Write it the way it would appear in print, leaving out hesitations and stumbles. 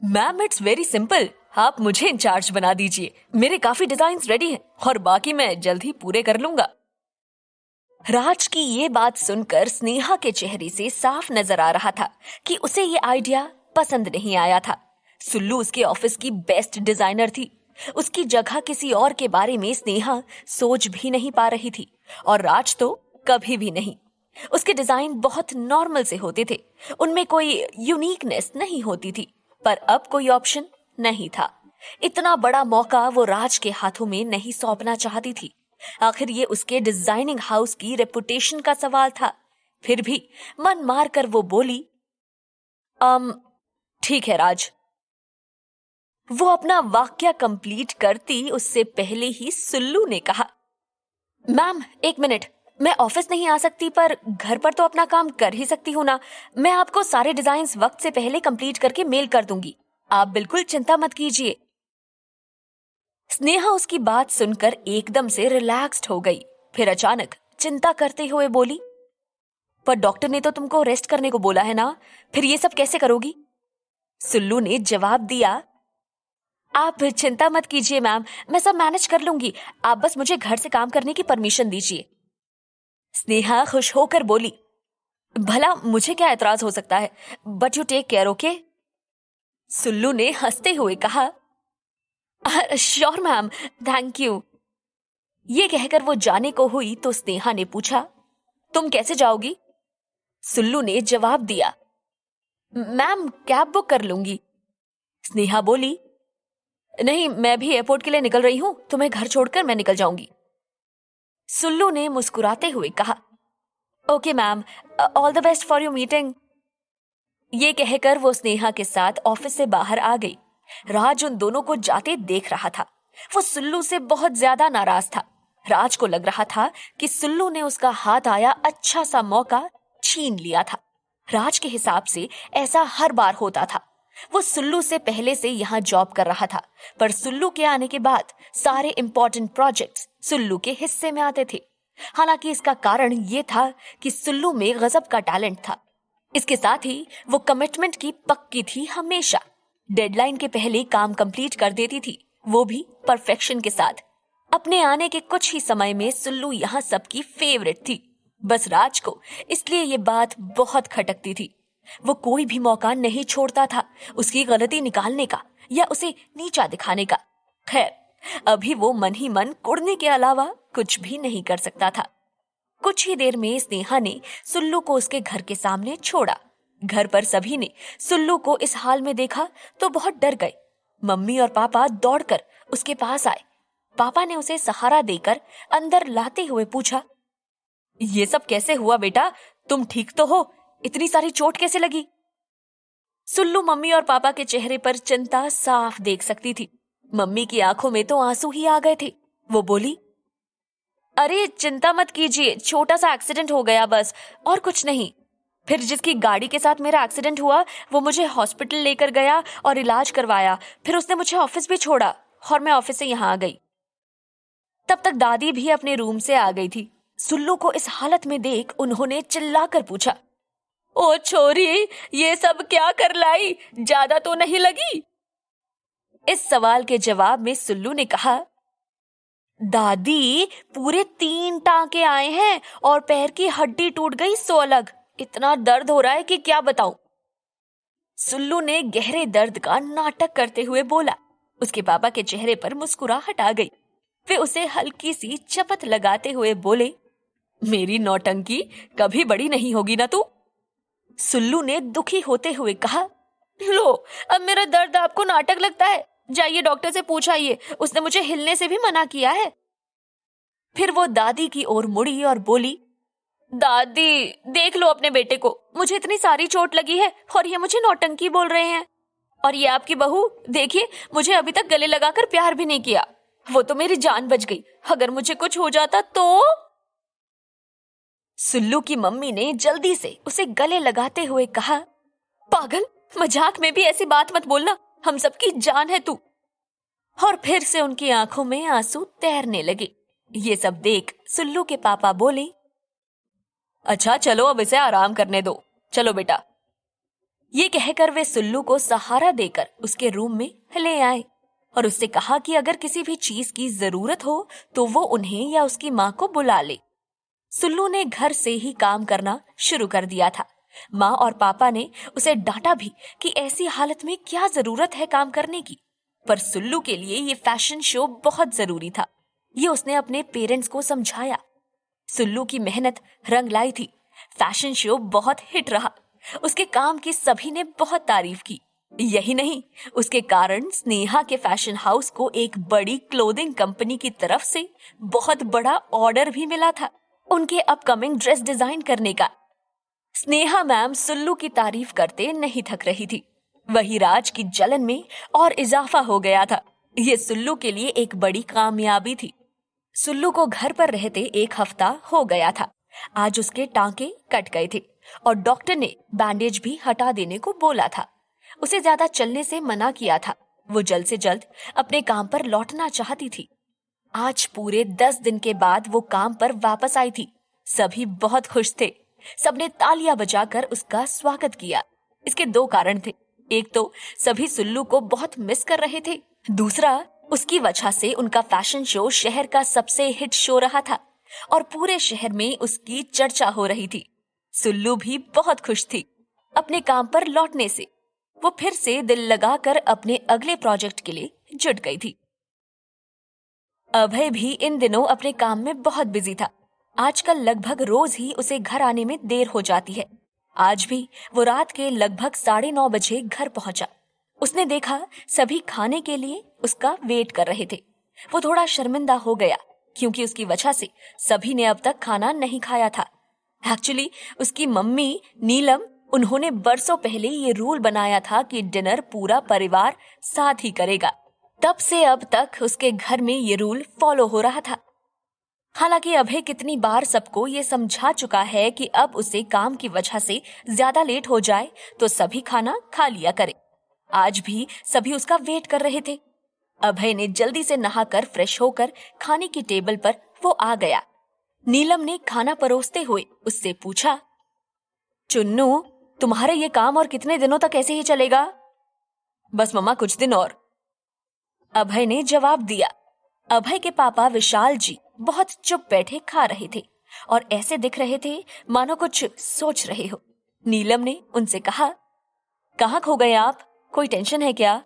Ma'am it's very simple, आप मुझे in charge बना दीजिए। मेरे काफी डिजाइन्स रेडी हैं और बाकी मैं जल्द ही पूरे कर लूंगा। राज की ये बात सुनकर स्नेहा के चेहरे से साफ नजर आ रहा था कि उसे ये आइडिया पसंद नहीं आया था। सुल्लू उसके ऑफिस की बेस्ट डिजाइनर थी। उसकी जगह किसी और के बारे में स्नेहा सोच भी नहीं पा रही थी और राज तो कभी भी नहीं। उसके डिजाइन बहुत नॉर्मल से होते थे, उनमें कोई यूनिकनेस नहीं होती थी। पर अब कोई ऑप्शन नहीं था। इतना बड़ा मौका वो राज के हाथों में नहीं सौंपना चाहती थी। आखिर ये उसके डिजाइनिंग हाउस की रेपुटेशन का सवाल था। फिर भी मन मारकर वो बोली, ठीक है राज। वो अपना वाक्य कंप्लीट करती उससे पहले ही सुल्लू ने कहा, मैम एक मिनट, मैं ऑफिस नहीं आ सकती पर घर पर तो अपना काम कर ही सकती हूँ ना। मैं आपको सारे डिजाइन्स वक्त से पहले कंप्लीट करके मेल कर दूंगी, आप बिल्कुल चिंता मत कीजिए। स्नेहा उसकी बात सुनकर एकदम से रिलैक्स्ड हो गई। फिर अचानक चिंता करते हुए बोली, पर डॉक्टर ने तो तुमको रेस्ट करने को बोला है ना, फिर ये सब कैसे करोगी? सुल्लू ने जवाब दिया, आप चिंता मत कीजिए मैम, मैं सब मैनेज कर लूंगी, आप बस मुझे घर से काम करने की परमिशन दीजिए। स्नेहा खुश होकर बोली, भला मुझे क्या एतराज हो सकता है, but you take care okay. Sullu ने हंसते हुए कहा, श्योर मैम, थैंक यू। ये कहकर वो जाने को हुई तो स्नेहा ने पूछा, तुम कैसे जाओगी? सुल्लू ने जवाब दिया, मैम कैब बुक कर लूंगी। स्नेहा बोली, नहीं मैं भी एयरपोर्ट के लिए निकल रही हूं, तुम्हें घर छोड़कर मैं निकल जाऊंगी। सुल्लू ने मुस्कुराते हुए कहा, okay ma'am, all the best for your meeting. ये कहकर वो स्नेहा के साथ ऑफिस से बाहर आ गई। राज उन दोनों को जाते देख रहा था। वो सुल्लू से बहुत ज्यादा नाराज था। राज को लग रहा था कि सुल्लू ने उसका हाथ आया अच्छा सा मौका छीन लिया था। राज के हिसाब से ऐसा हर बार होता था। वो सुल्लू से पहले से यहाँ जॉब कर रहा था, पर सुल्लू के आने के बाद सारे इंपॉर्टेंट प्रोजेक्ट्स सुल्लू के हिस्से में आते थे। हालांकि इसका कारण ये था कि सुल्लू में गजब का टैलेंट था। इसके साथ ही वो कमिटमेंट की पक्की थी हमेशा। डेडलाइन के पहले काम कंप्लीट कर देती थी, वो भी परफेक्शन के साथ। अपने आने के कुछ ही समय में सुल्लू यहाँ सबकी फेवरेट थी। बस राज को इसलिए ये बात बहुत खटकती थी। वो कोई भी मौका नहीं छोड़ता था उसकी गलती निकालने का या उसे नीचा दिखाने का। खैर, अभी वो मन ही मन कुड़ने के अलावा कुछ भी नहीं कर सकता था। कुछ ही देर में स्नेहा ने सुल्लू को उसके घर के सामने छोड़ा। घर पर सभी ने सुल्लू को इस हाल में देखा तो बहुत डर गए। मम्मी और पापा दौड़कर उसके पास आए। पापा ने उसे सहारा देकर अंदर लाते हुए पूछा, ये सब कैसे हुआ बेटा, तुम ठीक तो हो? इतनी सारी चोट कैसे लगी? सुल्लू मम्मी और पापा के चेहरे पर चिंता साफ देख सकती थी। मम्मी की आंखों में तो आंसू ही आ गए थे। वो बोली, अरे चिंता मत कीजिए, छोटा सा एक्सीडेंट हो गया बस, और कुछ नहीं। फिर जिसकी गाड़ी के साथ मेरा एक्सीडेंट हुआ वो मुझे हॉस्पिटल लेकर गया और इलाज करवाया। फिर उसने मुझे ऑफिस भी छोड़ा और मैं ऑफिस से यहाँ आ गई। तब तक दादी भी अपने रूम से आ गई थी। सुल्लू को इस हालत में देख उन्होंने चिल्लाकर पूछा, ओ छोरी, ये सब क्या कर लाई, ज्यादा तो नहीं लगी? इस सवाल के जवाब में सुल्लू ने कहा, दादी पूरे 3 टांके आए हैं और पैर की हड्डी टूट गई 100 अलग। इतना दर्द हो रहा है कि क्या बताऊं। सुल्लू ने गहरे दर्द का नाटक करते हुए बोला। उसके पापा के चेहरे पर मुस्कुराहट आ गई। वे उसे हल्की सी चपत लगाते हुए बोले, मेरी नौटंकी कभी बड़ी नहीं होगी ना तू। सुल्लू ने दुखी होते हुए कहा, लो अब मेरा दर्द आपको नाटक लगता है, जाइए डॉक्टर से पूछाइए, उसने मुझे हिलने से भी मना किया है। फिर वो दादी की ओर मुड़ी और बोली, दादी देख लो अपने बेटे को, मुझे इतनी सारी चोट लगी है और ये मुझे नौटंकी बोल रहे हैं। और ये आपकी बहू देखिए, मुझे अभी तक गले लगाकर प्यार भी नहीं किया। वो तो मेरी जान बच गई, अगर मुझे कुछ हो जाता तो। सुल्लू की मम्मी ने जल्दी से उसे गले लगाते हुए कहा, पागल, मजाक में भी ऐसी बात मत बोलना, हम सबकी जान है तू। और फिर से उनकी आंखों में आंसू तैरने लगे। ये सब देख सुल्लू के पापा बोले, अच्छा चलो अब इसे आराम करने दो, चलो बेटा। ये कहकर वे सुल्लू को सहारा देकर उसके रूम में ले आए और उससे कहा कि अगर किसी भी चीज की जरूरत हो तो वो उन्हें या उसकी माँ को बुला ले। सुल्लू ने घर से ही काम करना शुरू कर दिया था। माँ और पापा ने उसे डांटा भी कि ऐसी हालत में क्या जरूरत है काम करने की, पर सुल्लू के लिए ये फैशन शो बहुत जरूरी था। ये उसने अपने पेरेंट्स को समझाया। सुल्लू की मेहनत रंग लाई थी। फैशन शो बहुत हिट रहा। उसके काम की सभी ने बहुत तारीफ की। यही नहीं, उसके कारण स्नेहा के फैशन हाउस को एक बड़ी क्लोथिंग कंपनी की तरफ से बहुत बड़ा ऑर्डर भी मिला था उनके अपकमिंग ड्रेस डिजाइन करने का। स्नेहा मैम सुल्लू की तारीफ करते नहीं थक रही थी। वही राज की जलन में और इजाफा हो गया था। ये सुल्लू के लिए एक बड़ी कामयाबी थी। सुल्लू को घर पर रहते 1 हफ्ता हो गया था। आज उसके टांके कट गए थे और डॉक्टर ने बैंडेज भी हटा देने को बोला था। उसे ज्यादा चलने से मना किया था। वो जल्द से जल्द अपने काम पर लौटना चाहती थी। आज पूरे 10 दिन के बाद वो काम पर वापस आई थी। सभी बहुत खुश थे। सबने तालियां बजाकर उसका स्वागत किया। इसके 2 कारण थे। एक तो सभी सुल्लू को बहुत मिस कर रहे थे। दूसरा, उसकी वजह से उनका फैशन शो शहर का सबसे हिट शो रहा था और पूरे शहर में उसकी चर्चा हो रही थी। सुल्लू भी बहुत खुश थी अपने काम पर लौटने से। वो फिर से दिल लगाकर अपने अगले प्रोजेक्ट के लिए जुट गई थी। अभय भी इन दिनों अपने काम में बहुत बिजी था। आजकल लगभग रोज ही उसे घर आने में देर हो जाती है। आज भी वो रात के लगभग 9:30 बजे घर पहुंचा। उसने देखा सभी खाने के लिए उसका वेट कर रहे थे। वो थोड़ा शर्मिंदा हो गया क्योंकि उसकी वजह से सभी ने अब तक खाना नहीं खाया था। एक्चुअली उसकी मम्मी नीलम, उन्होंने बरसों पहले ये रूल बनाया था कि डिनर पूरा परिवार साथ ही करेगा। तब से अब तक उसके घर में ये रूल फॉलो हो रहा था। हालांकि अभय कितनी बार सबको ये समझा चुका है कि अब उसे काम की वजह से ज्यादा लेट हो जाए तो सभी खाना खा लिया करे। आज भी सभी उसका वेट कर रहे थे। अभय ने जल्दी से नहाकर फ्रेश होकर खाने की टेबल पर वो आ गया। नीलम ने खाना परोसते हुए उससे पूछा, चुन्नू, तुम्हारे ये काम और कितने दिनों तक ऐसे ही चलेगा? बस मम्मा, कुछ दिन और, अभय ने जवाब दिया। अभय के पापा विशाल जी बहुत चुप बैठे खा रहे थे और ऐसे दिख रहे थे मानो कुछ सोच रहे हो। नीलम ने उनसे कहा, कहाँ खो गए आप? कोई टेंशन है क्या?